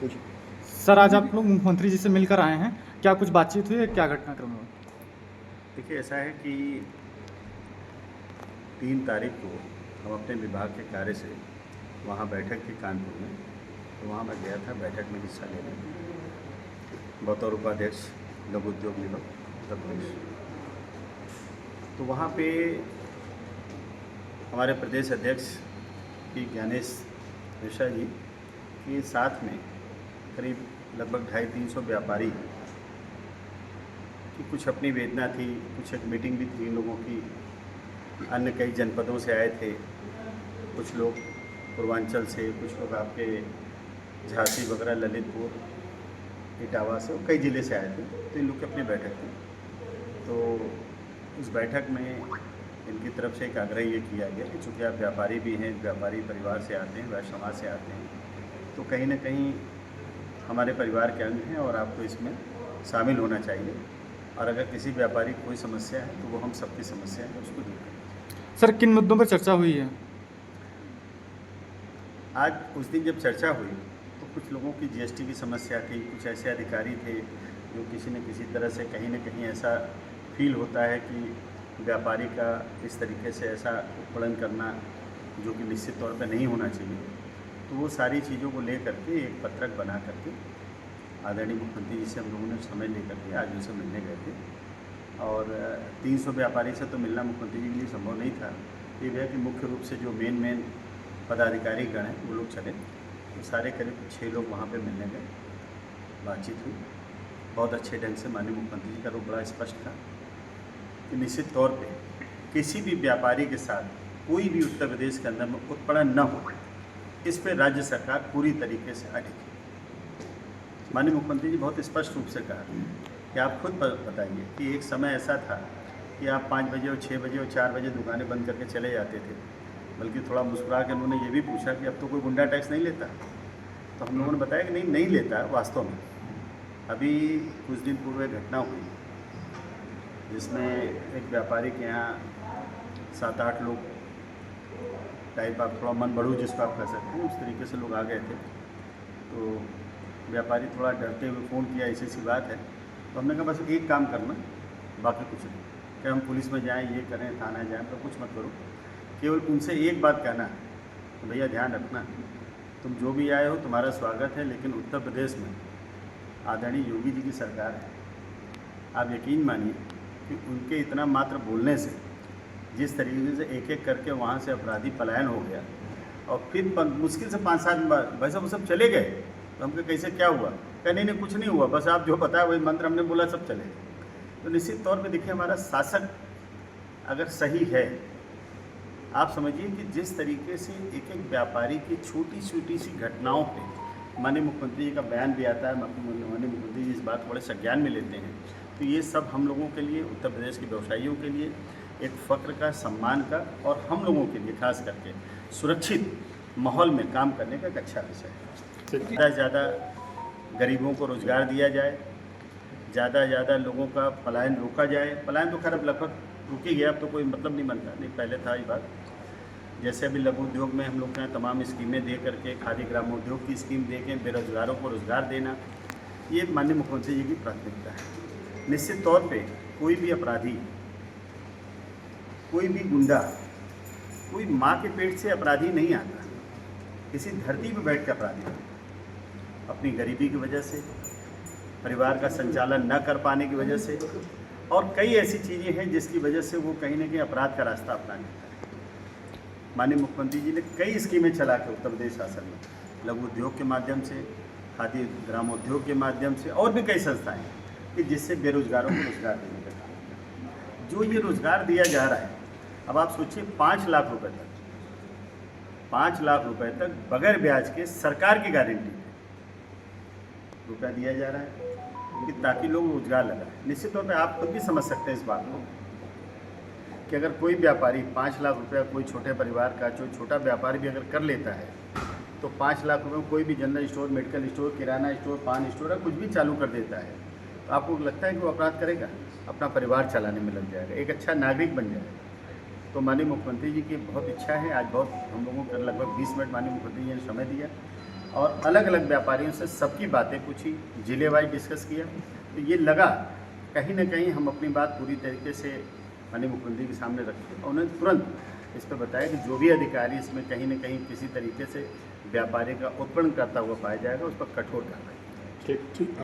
कुछ सर, आज आप लोग मुख्यमंत्री जी से मिलकर आए हैं, क्या कुछ बातचीत हुई है, क्या घटनाक्रम हुआ? देखिए, ऐसा है कि 3 तारीख को हम अपने विभाग के कार्य से वहाँ बैठक थी कानपुर में, तो वहाँ मैं गया था बैठक में हिस्सा लेने बतौर उपाध्यक्ष लघु उद्योग निगम उत्तर प्रदेश। तो वहाँ पे हमारे प्रदेश अध्यक्ष पी ज्ञानेश मिश्रा जी के साथ में करीब लगभग 250-300 व्यापारी की कुछ अपनी वेदना थी, कुछ एक मीटिंग भी थी इन लोगों की। अन्य कई जनपदों से आए थे, कुछ लोग पूर्वांचल से, कुछ लोग आपके झांसी वगैरह, ललितपुर, इटावा से, कई ज़िले से आए थे। तो इन लोग की अपनी बैठक थी। तो उस बैठक में इनकी तरफ से एक आग्रह ये किया गया कि चूँकि आप व्यापारी भी हैं, व्यापारी परिवार से आते हैं, वैश्य समाज से आते हैं, तो कहीं ना कहीं हमारे परिवार के अंग हैं और आपको इसमें शामिल होना चाहिए। और अगर किसी व्यापारी की कोई समस्या है तो वो हम सबकी समस्या है, उसको दूर करें। सर, किन मुद्दों पर चर्चा हुई है? आज उस दिन जब चर्चा हुई तो कुछ लोगों की जीएसटी की समस्या थी, कुछ ऐसे अधिकारी थे जो किसी न किसी तरह से कहीं न कहीं ऐसा फील होता है कि व्यापारी का इस तरीके से ऐसा उत्पीड़न करना जो कि निश्चित तौर पर नहीं होना चाहिए। तो वो सारी चीज़ों को लेकर के एक पत्रक बना करके आदरणीय मुख्यमंत्री जी से हम लोगों ने समय लेकर के आज उनसे मिलने गए थे। और 300 व्यापारी से तो मिलना मुख्यमंत्री जी के लिए संभव नहीं था। ये भी है कि मुख्य रूप से जो मेन पदाधिकारी गण हैं वो लोग चले, तो सारे करीब 6 लोग वहाँ पे मिलने गए, बातचीत हुई। बहुत अच्छे ढंग से माननीय मुख्यमंत्री जी का रूप बड़ा स्पष्ट था कि निश्चित तौर पे किसी भी व्यापारी के साथ कोई भी उत्तर प्रदेश के अंदर में उत्पीड़न न हो, इस पर राज्य सरकार पूरी तरीके से अडिग है। माननीय मुख्यमंत्री जी बहुत स्पष्ट रूप से कहा कि आप खुद बताइए कि एक समय ऐसा था कि आप 5 बजे और 6 बजे और 4 बजे दुकानें बंद करके चले जाते थे। बल्कि थोड़ा मुस्कुरा के उन्होंने ये भी पूछा कि अब तो कोई गुंडा टैक्स नहीं लेता। तो हम लोगों ने बताया कि नहीं लेता वास्तव में। अभी कुछ दिन पूर्व एक घटना हुई जिसमें एक व्यापारी के यहाँ 7-8 लोग टाइप आप थोड़ा मन बढ़ू जिसको आप कह सकते हैं, उस तरीके से लोग आ गए थे। तो व्यापारी थोड़ा डरते हुए फ़ोन किया, ऐसी सी बात है। तो हमने कहा बस एक काम करना, बाकी कुछ नहीं, कि हम पुलिस में जाएं, ये करें, थाना जाएं, तो कुछ मत करो। केवल उनसे एक बात कहना है तो भैया ध्यान रखना, तुम जो भी आए हो तुम्हारा स्वागत है, लेकिन उत्तर प्रदेश में आदरणीय योगी जी की सरकार है। आप यकीन मानिए कि उनके इतना मात्र बोलने से जिस तरीके से एक एक करके वहाँ से अपराधी पलायन हो गया, और फिर मुश्किल से 5-7 दिन बाद भाई साहब वो सब चले गए। तो हमको कैसे क्या हुआ? कहने नहीं कुछ नहीं हुआ, बस आप जो बताया वही मंत्र हमने बोला, सब चले गए। तो निश्चित तौर पे देखिए, हमारा शासक अगर सही है, आप समझिए कि जिस तरीके से एक एक व्यापारी की छोटी छोटी सी घटनाओं पे माननीय मुख्यमंत्री जी का बयान भी आता है, माननीय मुख्यमंत्री जी इस बात को बड़े संज्ञान में लेते हैं। तो ये सब हम लोगों के लिए, उत्तर प्रदेश के व्यवसायियों के लिए एक फ़ख्र का, सम्मान का, और हम लोगों के लिए खास करके सुरक्षित माहौल में काम करने का एक अच्छा विषय है। ज़्यादा से ज़्यादा गरीबों को रोज़गार दिया जाए, ज़्यादा से ज़्यादा लोगों का पलायन रोका जाए। पलायन तो खैर अब लगभग रुक ही गया, अब तो कोई मतलब नहीं बनता, नहीं पहले था ये बात। जैसे अभी लघु उद्योग में हम लोग के यहाँ तमाम स्कीमें दे करके, खादी ग्रामोद्योग की स्कीम दे के बेरोजगारों को रोज़गार देना, ये माननीय मुख्यमंत्री जी की प्राथमिकता है। निश्चित तौर पे कोई भी अपराधी, कोई भी गुंडा, कोई माँ के पेट से अपराधी नहीं आता, किसी धरती पर बैठ के अपराधी आता। अपनी गरीबी की वजह से, परिवार का संचालन न कर पाने की वजह से, और कई ऐसी चीज़ें हैं जिसकी वजह से वो कहीं न कहीं अपराध का रास्ता अपना लेता है। माननीय मुख्यमंत्री जी ने कई स्कीमें चला के उत्तर प्रदेश शासन में, लघु उद्योग के माध्यम से, खादी ग्रामोद्योग के माध्यम से, और भी कई संस्थाएं कि जिससे बेरोजगारों को रोजगार देने का काम किया। जो ये रोजगार दिया जा रहा है, अब आप सोचिए 5 लाख रुपए तक, 5 लाख रुपए तक बगैर ब्याज के सरकार की गारंटी पे रुपया दिया जा रहा है कि ताकि लोग रोजगार लगाएं। निश्चित तौर पर आप खुद भी समझ सकते हैं इस बात को कि अगर कोई व्यापारी 5 लाख रुपया, कोई छोटे परिवार का जो छोटा व्यापारी भी अगर कर लेता है, तो 5 लाख रुपये में कोई भी जनरल स्टोर, मेडिकल स्टोर, किराना स्टोर, पान स्टोर है, कुछ भी चालू कर देता है, तो आपको लगता है कि वो अपराध करेगा? अपना परिवार चलाने में लग जाएगा, एक अच्छा नागरिक बन जाएगा। तो माननीय मुख्यमंत्री जी की बहुत इच्छा है, आज बहुत हम लोगों को लगभग 20 मिनट माननीय मुख्यमंत्री जी ने समय दिया और अलग अलग व्यापारियों से सबकी बातें पूछी, जिले वाइज डिस्कस किया। तो ये लगा कहीं ना कहीं हम अपनी बात पूरी तरीके से माननीय मुख्यमंत्री के सामने रखें और उन्होंने तुरंत इस पर बताया कि जो भी अधिकारी इसमें कहीं ना कहीं किसी तरीके से व्यापारी का उत्पन्न करता हुआ पाया जाएगा उस पर कठोर कार्रवाई। ठीक।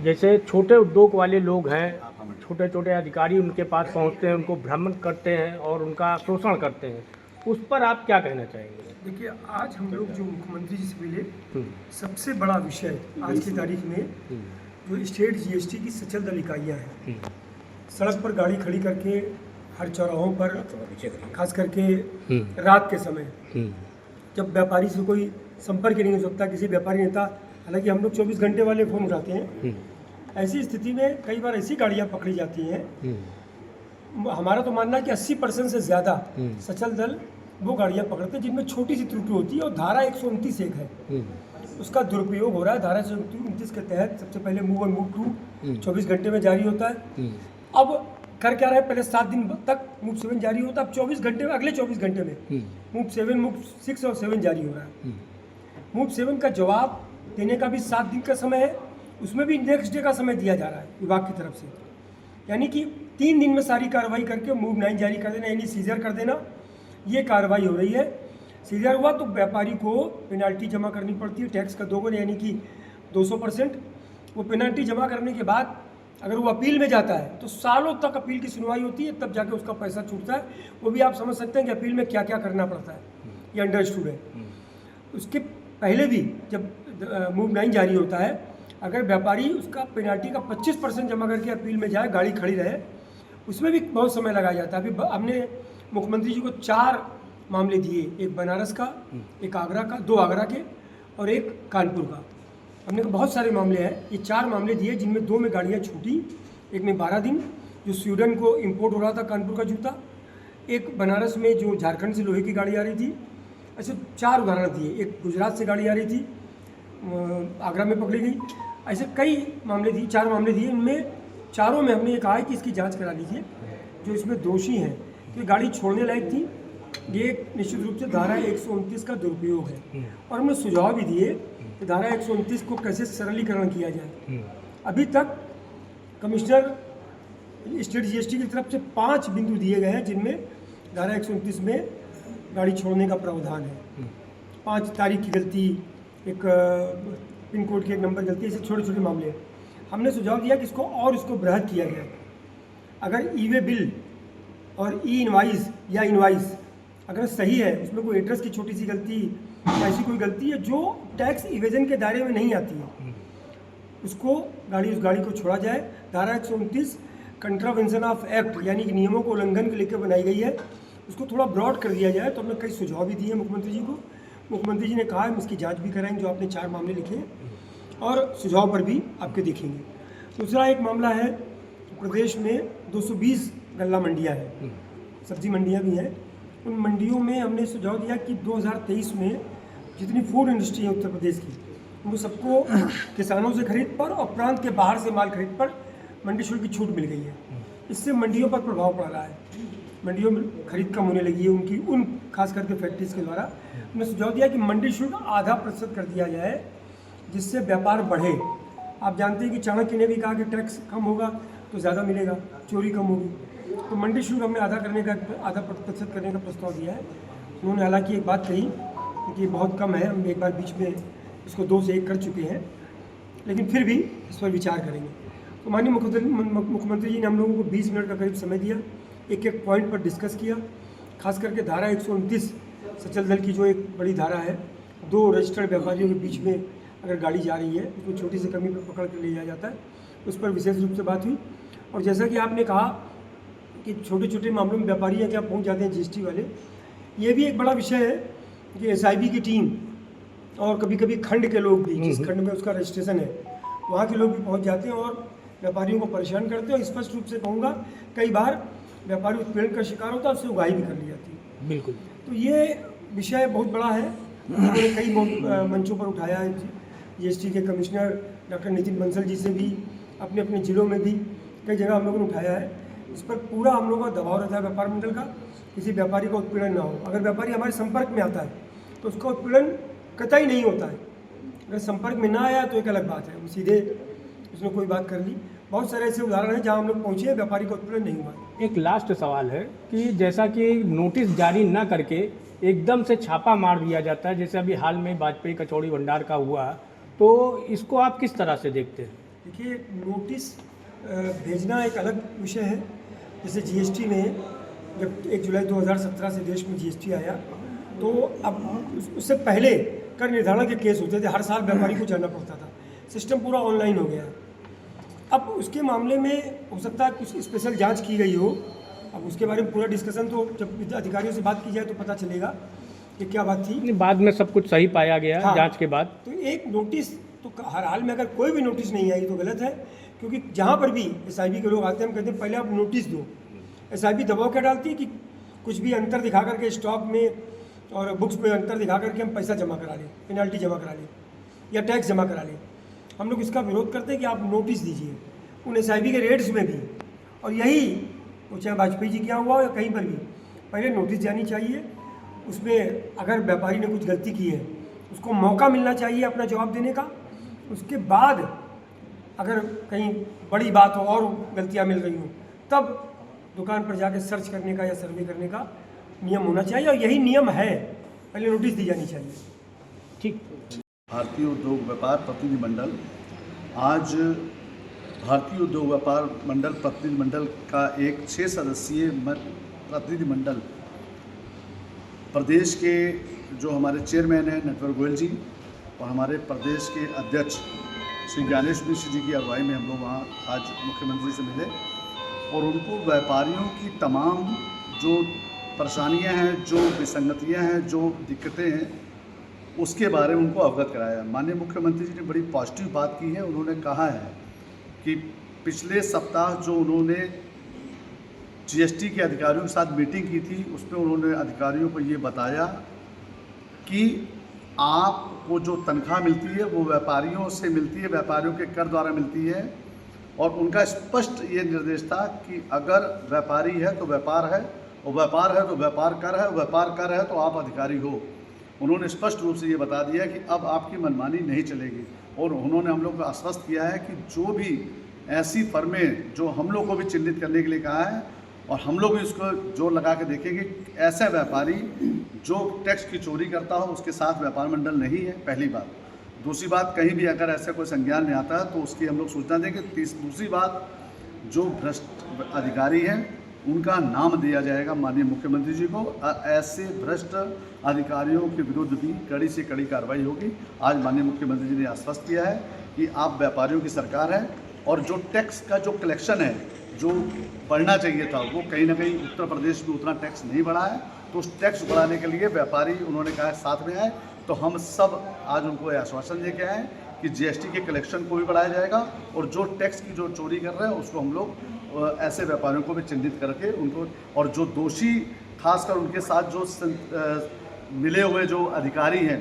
जैसे छोटे उद्योग वाले लोग हैं, छोटे छोटे अधिकारी उनके पास पहुंचते हैं, उनको भ्रमण करते हैं और उनका शोषण करते हैं, उस पर आप क्या कहना चाहेंगे? देखिए, आज हम लोग जो मुख्यमंत्री जी से मिले, सबसे बड़ा विषय आज की तारीख में जो स्टेट जीएसटी की सचल दल इकाइयाँ हैं, सड़क पर गाड़ी खड़ी करके हर चौराहों पर, खास करके रात के समय जब व्यापारी से कोई संपर्क ही नहीं हो सकता, किसी व्यापारी नेता, हालांकि हम लोग 24 घंटे वाले फ़ोन उठाते हैं, ऐसी स्थिति में कई बार ऐसी गाड़ियाँ पकड़ी जाती हैं। हमारा तो मानना है कि 80% से ज़्यादा सचल दल वो गाड़ियाँ पकड़ते हैं जिनमें छोटी सी त्रुटि होती है और धारा 129 एक है, उसका दुरुपयोग हो रहा है। धारा 129 के तहत सबसे पहले मूव और मूव टू 24 घंटे में जारी होता है। अब कर क्या रहे, पहले 7 दिन तक मूव 7 जारी होता है, अब 24 घंटे में, अगले 24 घंटे में मूव 7, मूव 6 और 7 जारी हो रहा है। मूव 7 का जवाब देने का भी 7 दिन का समय है, उसमें भी नेक्स्ट डे का समय दिया जा रहा है विभाग की तरफ से, यानी कि 3 दिन में सारी कार्रवाई करके मूव 9 जारी कर देना, यानी सीजर कर देना, ये कार्रवाई हो रही है। सीजर हुआ तो व्यापारी को पेनाल्टी जमा करनी पड़ती है, टैक्स का दोगुना यानी कि 200%। वो पेनाल्टी जमा करने के बाद अगर वो अपील में जाता है तो सालों तक अपील की सुनवाई होती है, तब जाके उसका पैसा छूटता है। वो भी आप समझ सकते हैं कि अपील में क्या क्या करना पड़ता है, ये अंडरस्टूड है। उसके पहले भी जब मूव 9 जारी होता है, अगर व्यापारी उसका पेनाल्टी का 25% जमा करके अपील में जाए, गाड़ी खड़ी रहे, उसमें भी बहुत समय लगाया जाता है। अभी हमने मुख्यमंत्री जी को 4 मामले दिए, एक बनारस का, एक आगरा का, 2 आगरा के और एक कानपुर का। हमने बहुत सारे मामले हैं, ये 4 मामले दिए जिनमें 2 में गाड़ियाँ छूटी, एक में 12 दिन जो स्वीडन को इंपोर्ट हो रहा था कानपुर का जूता, एक बनारस में जो झारखंड से लोहे की गाड़ी आ रही थी। ऐसे 4 उदाहरण दिए, एक गुजरात से गाड़ी आ रही थी, आगरा में पकड़ी गई। ऐसे कई मामले दिए, 4 मामले दिए, इनमें चारों में हमने ये कहा है कि इसकी जांच करा लीजिए, जो इसमें दोषी हैं। तो ये गाड़ी छोड़ने लायक थी, ये निश्चित रूप से धारा 129 का दुरुपयोग है। और हमने सुझाव भी दिए कि धारा 129 को कैसे सरलीकरण किया जाए। अभी तक कमिश्नर स्टेट जीएसटी की तरफ से 5 बिंदु दिए गए हैं जिनमें धारा 129 में गाड़ी छोड़ने का प्रावधान है। 5 तारीख की गलती, एक पिन कोड के एक नंबर गलती, ऐसे छोटे छोटे मामले हैं। हमने सुझाव दिया कि इसको बृहद किया जाए। अगर ई वे बिल और ई इनवाइस या इनवाइस अगर सही है, उसमें कोई एड्रेस की छोटी सी गलती या ऐसी कोई गलती है जो टैक्स इवेजन के दायरे में नहीं आती है, उसको उस गाड़ी को छोड़ा जाए। धारा 129 कंट्रावेंशन ऑफ एक्ट यानी कि नियमों को उल्लंघन के लेकर बनाई गई है, उसको थोड़ा ब्रॉड कर दिया जाए। तो हमने कई सुझाव भी दिए मुख्यमंत्री जी को। मुख्यमंत्री जी ने कहा हम इसकी जांच भी कराएंगे, जो आपने 4 मामले लिखे हैं, और सुझाव पर भी आपके देखेंगे। दूसरा एक मामला है, प्रदेश में 220 गल्ला मंडियाँ हैं, सब्जी मंडियाँ भी हैं। उन मंडियों में हमने सुझाव दिया कि 2023 में जितनी फूड इंडस्ट्री है उत्तर प्रदेश की, उनको सबको किसानों से खरीद पर और प्रांत के बाहर से माल खरीद पर मंडी शुल्क की छूट मिल गई है। इससे मंडियों पर प्रभाव पड़ रहा है, मंडियों में खरीद कम होने लगी है उनकी, उन खास करके फैक्ट्रीज के द्वारा। हमने सुझाव दिया कि मंडी शुल्क 0.5% कर दिया जाए, जिससे व्यापार बढ़े। आप जानते हैं कि चाणक्य ने भी कहा कि टैक्स कम होगा तो ज़्यादा मिलेगा, चोरी कम होगी। तो मंडी शुल्क हमने 0.5% करने का प्रस्ताव दिया है। उन्होंने हालांकि एक बात कही कि बहुत कम है, हम एक बार बीच में इसको 2 से 1 कर चुके हैं, लेकिन फिर भी इस पर विचार करेंगे। तो माननीय मुख्यमंत्री जी ने हम लोगों को 20 मिनट का करीब समय दिया, एक एक पॉइंट पर डिस्कस किया। खास करके धारा 129 सचल दल की जो एक बड़ी धारा है, 2 रजिस्टर्ड व्यापारियों के बीच में अगर गाड़ी जा रही है, उसको छोटी सी कमी पर पकड़ कर ले जाया जाता है, उस पर विशेष रूप से बात हुई। और जैसा कि आपने कहा कि छोटे छोटे मामलों में व्यापारी हैं क्या पहुंच जाते हैं जीएसटी वाले, ये भी एक बड़ा विषय है कि एसआईबी की टीम और कभी कभी खंड के लोग भी, जिस खंड में उसका रजिस्ट्रेशन है, वहाँ के लोग भी पहुँच जाते हैं और व्यापारियों को परेशान करते हैं। और स्पष्ट रूप से कहूँगा, कई बार व्यापारी उत्पीड़न का शिकार होता है, उससे उगाही भी कर ली जाती है। बिल्कुल। तो ये विषय बहुत बड़ा है, उन्होंने कई मंचों पर उठाया है। जीएसटी के कमिश्नर डॉक्टर नितिन बंसल जी से भी, अपने अपने जिलों में भी कई जगह हम लोगों ने उठाया है। इस पर पूरा हम लोगों का दबाव रहता है व्यापार मंडल का, किसी व्यापारी का उत्पीड़न ना हो। अगर व्यापारी हमारे संपर्क में आता है तो उसका उत्पीड़न कतई नहीं होता है, अगर संपर्क में ना आया तो एक अलग बात है, वो सीधे उसने कोई बात कर ली। बहुत सारे ऐसे उदाहरण हैं जहाँ हम लोग पहुँचे, व्यापारी का उत्पीड़न नहीं हुआ। एक लास्ट सवाल है कि जैसा कि नोटिस जारी न करके एकदम से छापा मार दिया जाता है, जैसे अभी हाल में वाजपेयी कचौड़ी भंडार का हुआ, तो इसको आप किस तरह से देखते हैं? देखिए, नोटिस भेजना एक अलग विषय है। जैसे जीएसटी में जब 1 जुलाई 2017 से देश में जीएसटी आया, तो अब उससे पहले कर निर्धारण के केस होते थे, हर साल व्यापारी को जाना पड़ता था। सिस्टम पूरा ऑनलाइन हो गया है। अब उसके मामले में हो सकता है कुछ स्पेशल जांच की गई हो। अब उसके बारे में पूरा डिस्कशन तो जब अधिकारियों से बात की जाए तो पता चलेगा कि क्या बात थी। बाद में सब कुछ सही पाया गया। हाँ, जांच के बाद तो एक नोटिस तो हर हाल में, अगर कोई भी नोटिस नहीं आई तो गलत है। क्योंकि जहाँ पर भी एसआईबी के लोग आते हैं, हम कहते हैं पहले आप नोटिस दो। एसआईबी दबाव क्या डालती है कि कुछ भी अंतर दिखा करके स्टॉक में और बुक्स में अंतर दिखा करके हम पैसा जमा करा लें, पेनल्टी जमा करा लें या टैक्स जमा करा लें। हम लोग इसका विरोध करते हैं कि आप नोटिस दीजिए उन एसआईबी के रेट्स में भी। और यही वो चाहे वाजपेयी जी क्या हुआ या कहीं पर भी, पहले नोटिस जानी चाहिए। उसमें अगर व्यापारी ने कुछ गलती की है, उसको मौका मिलना चाहिए अपना जवाब देने का। उसके बाद अगर कहीं बड़ी बात हो और गलतियां मिल रही हो, तब दुकान पर जाकर सर्च करने का या सर्वे करने का नियम होना चाहिए। और यही नियम है, पहले नोटिस दी जानी चाहिए। ठीक। भारतीय उद्योग व्यापार प्रतिनिधि मंडल आज भारतीय उद्योग व्यापार मंडल प्रतिनिधि मंडल का एक 6 सदस्यीय प्रतिनिधि मंडल प्रदेश के जो हमारे चेयरमैन हैं नटवर गोयल जी और हमारे प्रदेश के अध्यक्ष श्री ज्ञानेश मिश्र जी की अगुवाई में हम लोग वहाँ आज मुख्यमंत्री से मिले और उनको व्यापारियों की तमाम जो परेशानियां हैं, जो विसंगतियां हैं, जो दिक्कतें हैं, उसके बारे में उनको अवगत कराया। माननीय मुख्यमंत्री जी ने बड़ी पॉजिटिव बात की है। उन्होंने कहा है कि पिछले सप्ताह जो उन्होंने जीएसटी के अधिकारियों के साथ मीटिंग की थी, उसमें उन्होंने अधिकारियों को ये बताया कि आपको जो तनख्वाह मिलती है वो व्यापारियों से मिलती है, व्यापारियों के कर द्वारा मिलती है। और उनका स्पष्ट ये निर्देश था कि अगर व्यापारी है तो व्यापार है, और व्यापार है तो व्यापार कर है, व्यापार कर है तो आप अधिकारी हो। उन्होंने स्पष्ट रूप से ये बता दिया कि अब आपकी मनमानी नहीं चलेगी। और उन्होंने हम लोग को आश्वस्त किया है कि जो भी ऐसी फर्में जो हम लोग को भी चिन्हित करने के लिए कहा है, और हम लोग भी इसको जोर लगा के देखेंगे, ऐसा व्यापारी जो टैक्स की चोरी करता हो उसके साथ व्यापार मंडल नहीं है, पहली बात। दूसरी बात, कहीं भी अगर ऐसा कोई संज्ञान में आता है तो उसकी हम लोग सूचना देंगे। दूसरी बात, जो भ्रष्ट अधिकारी हैं उनका नाम दिया जाएगा माननीय मुख्यमंत्री जी को। ऐसे भ्रष्ट अधिकारियों के विरुद्ध भी कड़ी से कड़ी कार्रवाई होगी। आज माननीय मुख्यमंत्री जी ने आश्वस्त किया है कि आप व्यापारियों की सरकार है, और जो टैक्स का जो कलेक्शन है जो बढ़ना चाहिए था वो कहीं ना कहीं उत्तर प्रदेश में उतना टैक्स नहीं बढ़ा है। तो उस टैक्स बढ़ाने के लिए व्यापारी उन्होंने कहा साथ में आए। तो हम सब आज उनको ये आश्वासन दे के आए कि जीएसटी के कलेक्शन को भी बढ़ाया जाएगा, और जो टैक्स की जो चोरी कर रहे हैं उसको हम लोग ऐसे व्यापारियों को भी चिन्हित करके उनको, और जो दोषी खासकर उनके साथ जो मिले हुए जो अधिकारी हैं